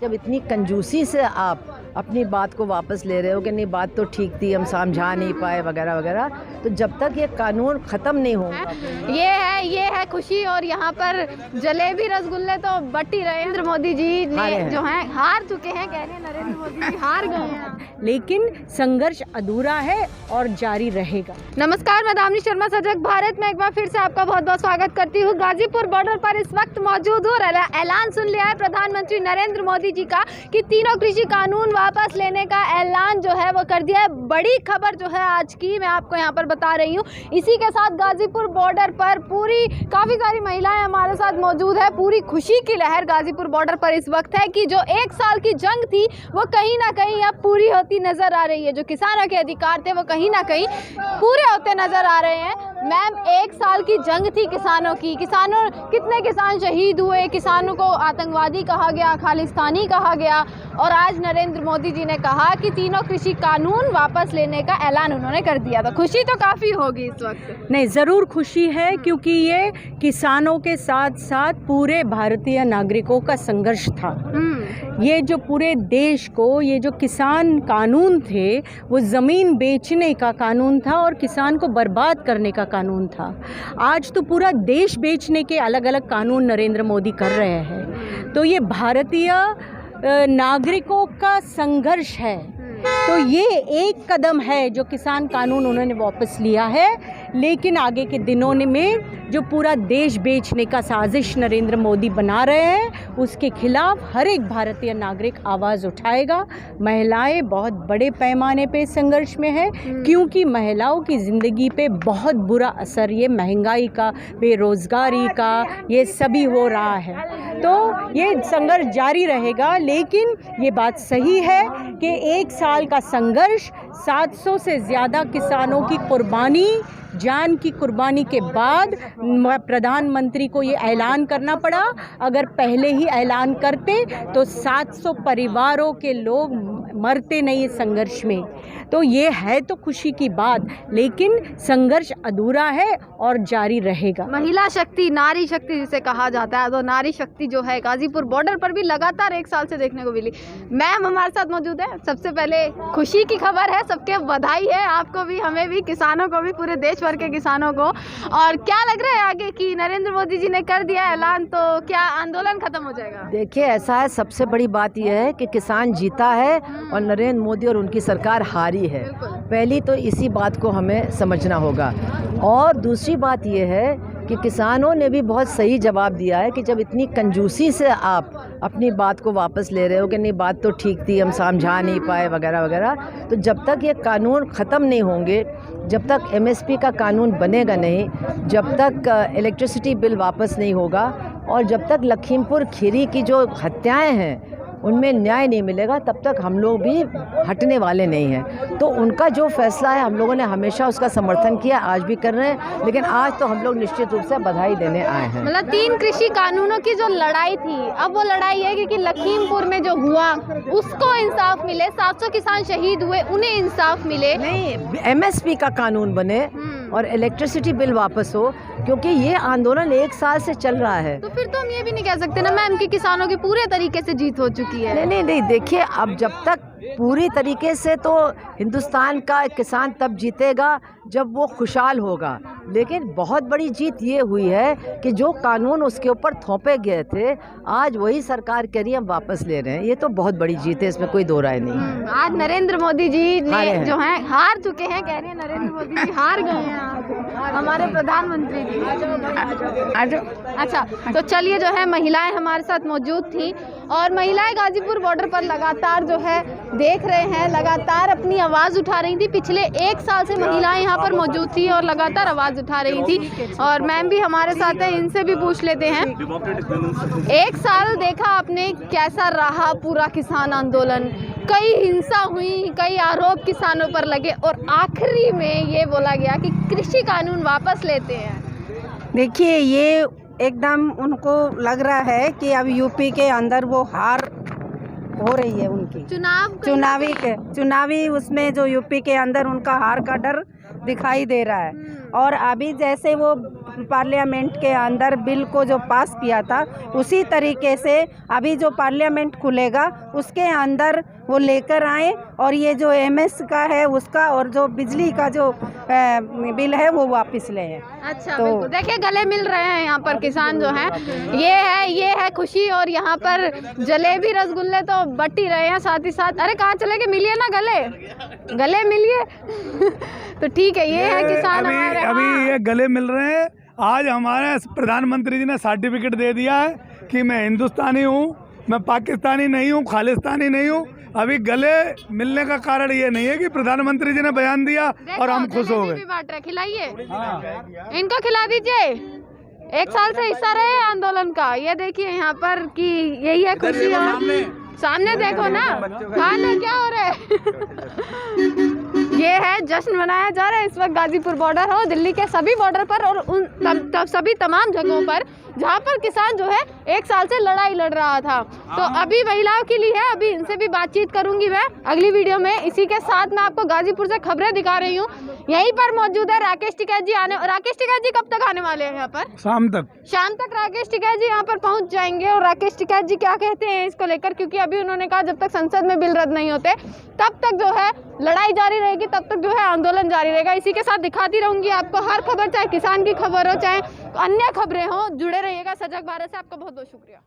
जब इतनी कंजूसी से आप अपनी बात को वापस ले रहे हो कि नहीं बात तो ठीक थी, हम समझा नहीं पाए वगैरह वगैरह, तो जब तक ये कानून ख़त्म नहीं होगा ये है खुशी। और यहाँ पर जलेबी रसगुल्ले तो बट ही रहे। नरेंद्र मोदी जी ने जो है हार चुके हैं, कह रहे हैं नरेंद्र मोदी जी हार गए हैं, लेकिन संघर्ष अधूरा है और जारी रहेगा। नमस्कार, मैं दामिनी शर्मा, सजग भारत में एक बार फिर से आपका बहुत बहुत स्वागत करती हूँ। गाजीपुर बॉर्डर पर इस वक्त मौजूद हूँ और ऐलान सुन लिया है प्रधानमंत्री नरेंद्र मोदी जी का कि तीनों कृषि कानून वापस लेने का ऐलान जो है वो कर दिया है। बड़ी खबर जो है आज की मैं आपको यहाँ पर बता रही हूँ। इसी के साथ गाजीपुर बॉर्डर पर काफ़ी सारी महिलाएं हमारे साथ मौजूद है। पूरी खुशी की लहर गाजीपुर बॉर्डर पर इस वक्त है कि जो 1 साल की जंग थी वो कहीं ना कहीं अब पूरी होती नजर आ रही है। जो किसानों के अधिकार थे वो कहीं ना कहीं पूरे होते नजर आ रहे हैं। मैम, 1 साल की जंग थी किसानों की, कितने किसान शहीद हुए, किसानों को आतंकवादी कहा गया, खालिस्तानी कहा गया, और आज नरेंद्र मोदी जी ने कहा कि तीनों कृषि कानून वापस लेने का ऐलान उन्होंने कर दिया। तो खुशी तो काफ़ी होगी इस वक्त। नहीं, ज़रूर खुशी है, क्योंकि ये किसानों के साथ साथ पूरे भारतीय नागरिकों का संघर्ष था। ये जो पूरे देश को ये जो किसान कानून थे वो ज़मीन बेचने का कानून था और किसान को बर्बाद करने का कानून था। आज तो पूरा देश बेचने के अलग अलग कानून नरेंद्र मोदी कर रहे हैं। तो ये भारतीय नागरिकों का संघर्ष है। तो ये एक कदम है जो किसान कानून उन्होंने वापस लिया है, लेकिन आगे के दिनों में जो पूरा देश बेचने का साजिश नरेंद्र मोदी बना रहे हैं उसके खिलाफ हर एक भारतीय नागरिक आवाज़ उठाएगा। महिलाएं बहुत बड़े पैमाने पे संघर्ष में है, क्योंकि महिलाओं की ज़िंदगी पे बहुत बुरा असर ये महंगाई का, बेरोज़गारी का, ये सभी हो रहा है। तो ये संघर्ष जारी रहेगा, लेकिन ये बात सही है कि 1 साल का संघर्ष, 700 से ज़्यादा किसानों की कुर्बानी, जान की कुर्बानी के बाद प्रधानमंत्री को ये ऐलान करना पड़ा। अगर पहले ही ऐलान करते तो 700 परिवारों के लोग मरते नहीं इस संघर्ष में। तो ये है तो खुशी की बात, लेकिन संघर्ष अधूरा है और जारी रहेगा। महिला शक्ति, नारी शक्ति जिसे कहा जाता है, तो नारी शक्ति जो है गाजीपुर बॉर्डर पर भी लगातार 1 साल से देखने को मिली। मैम हमारे साथ मौजूद है। सबसे पहले खुशी की खबर है, सबके बधाई है, आपको भी, हमें भी, किसानों को भी, पूरे देश भर के किसानों को। और क्या लग रहा है आगे कि नरेंद्र मोदी जी ने कर दिया ऐलान, तो क्या आंदोलन खत्म हो जाएगा? देखिए, ऐसा है, सबसे बड़ी बात यह है कि किसान जीता है और नरेंद्र मोदी और उनकी सरकार हारी है। पहली तो इसी बात को हमें समझना होगा। और दूसरी बात यह है कि किसानों ने भी बहुत सही जवाब दिया है कि जब इतनी कंजूसी से आप अपनी बात को वापस ले रहे हो कि नहीं बात तो ठीक थी, हम समझा नहीं पाए वगैरह वगैरह, तो जब तक ये कानून ख़त्म नहीं होंगे, जब तक MSP का कानून बनेगा नहीं, जब तक इलेक्ट्रिसिटी बिल वापस नहीं होगा, और जब तक लखीमपुर खीरी की जो हत्याएं हैं उनमें न्याय नहीं मिलेगा, तब तक हम लोग भी हटने वाले नहीं हैं। तो उनका जो फैसला है हम लोगों ने हमेशा उसका समर्थन किया, आज भी कर रहे हैं, लेकिन आज तो हम लोग निश्चित रूप से बधाई देने आए हैं। मतलब 3 कृषि कानूनों की जो लड़ाई थी, अब वो लड़ाई है कि लखीमपुर में जो हुआ उसको इंसाफ मिले, 700 किसान शहीद हुए उन्हें इंसाफ मिले। नहीं, MSP का कानून बने और इलेक्ट्रिसिटी बिल वापस हो, क्योंकि ये आंदोलन 1 साल से चल रहा है। तो फिर तो हम ये भी नहीं कह सकते ना मैम कि किसानों की पूरे तरीके से जीत हो चुकी है। नहीं, देखिए, अब जब तक पूरी तरीके से, तो हिंदुस्तान का किसान तब जीतेगा जब वो खुशहाल होगा। लेकिन बहुत बड़ी जीत ये हुई है कि जो कानून उसके ऊपर थोपे गए थे, आज वही सरकार कह रही है हम वापस ले रहे हैं। ये तो बहुत बड़ी जीत है, इसमें कोई दो राय नहीं है। आज नरेंद्र मोदी जी ने जो है हार चुके हैं, कह रहे हैं नरेंद्र मोदी जी हार गए हैं आज, हमारे प्रधानमंत्री जी। अच्छा, तो चलिए, जो है महिलाएं हमारे साथ मौजूद थी और महिलाएं गाजीपुर बॉर्डर पर लगातार जो है देख रहे हैं, लगातार अपनी आवाज़ उठा रही थी। पिछले 1 साल से महिलाएं यहाँ पर मौजूद थी और लगातार आवाज़ उठा रही थी। और मैम भी हमारे साथ हैं, इनसे भी पूछ लेते हैं। 1 साल देखा आपने, कैसा रहा पूरा किसान आंदोलन? कई हिंसा हुई, कई आरोप किसानों पर लगे और आखिरी में ये बोला गया कि कृषि कानून वापस लेते हैं। देखिए, ये एकदम उनको लग रहा है कि अब यूपी के अंदर वो हार हो रही है उनकी, चुनावी उसमें जो यूपी के अंदर उनका हार का डर दिखाई दे रहा है। और अभी जैसे वो पार्लियामेंट के अंदर बिल को जो पास किया था, उसी तरीके से अभी जो पार्लियामेंट खुलेगा उसके अंदर वो लेकर आए और ये जो एमएस का है उसका और जो बिजली का जो बिल है वो वापस ले आए। अच्छा, तो बिल्कुल देखिए गले मिल रहे हैं यहाँ पर किसान जो हैं, ये है खुशी। और यहाँ पर जलेबी रसगुल्ले तो बट ही रहे हैं साथ ही साथ। अरे कहाँ चले गए, मिलिए ना गले मिलिए। तो ठीक है, ये है किसान हमारे। अभी ये गले मिल रहे हैं। आज हमारे प्रधानमंत्री जी ने सर्टिफिकेट दे दिया है कि मैं हिंदुस्तानी हूँ, मैं पाकिस्तानी नहीं हूँ, खालिस्तानी नहीं हूँ। अभी गले मिलने का कारण ये नहीं है कि प्रधानमंत्री जी ने बयान दिया और हम खुश हो गए। खिलाइए, इनको खिला दीजिए। 1 साल से हिस्सा रहे हैं आंदोलन का। ये देखिए यहाँ पर कि यही है खुशी। सामने देखो ना, खाना क्या हो रहा है। ये है जश्न मनाया जा रहा है इस वक्त गाजीपुर बॉर्डर हो, दिल्ली के सभी बॉर्डर पर और उन सभी तमाम जगहों पर जहाँ पर किसान जो है 1 साल से लड़ाई लड़ रहा था। तो अभी महिलाओं के लिए है, अभी इनसे भी बातचीत करूंगी मैं अगली वीडियो में। इसी के साथ मैं आपको गाजीपुर से खबरें दिखा रही हूँ। यहीं पर मौजूद है राकेश टिकैत जी। राकेश टिकैत जी कब तक आने वाले हैं यहाँ पर? शाम तक राकेश टिकैत जी यहाँ पर पहुँच जाएंगे। और राकेश टिकैत जी क्या कहते हैं इसको लेकर, क्योंकि अभी उन्होंने कहा जब तक संसद में बिल रद्द नहीं होते तब तक जो है लड़ाई जारी रहेगी, तब तक जो है आंदोलन जारी रहेगा। इसी के साथ दिखाती रहूंगी आपको हर खबर, चाहे किसान की खबर हो चाहे अन्य खबरें हो। जुड़े रहिएगा सजग भारत से। आपका बहुत बहुत शुक्रिया।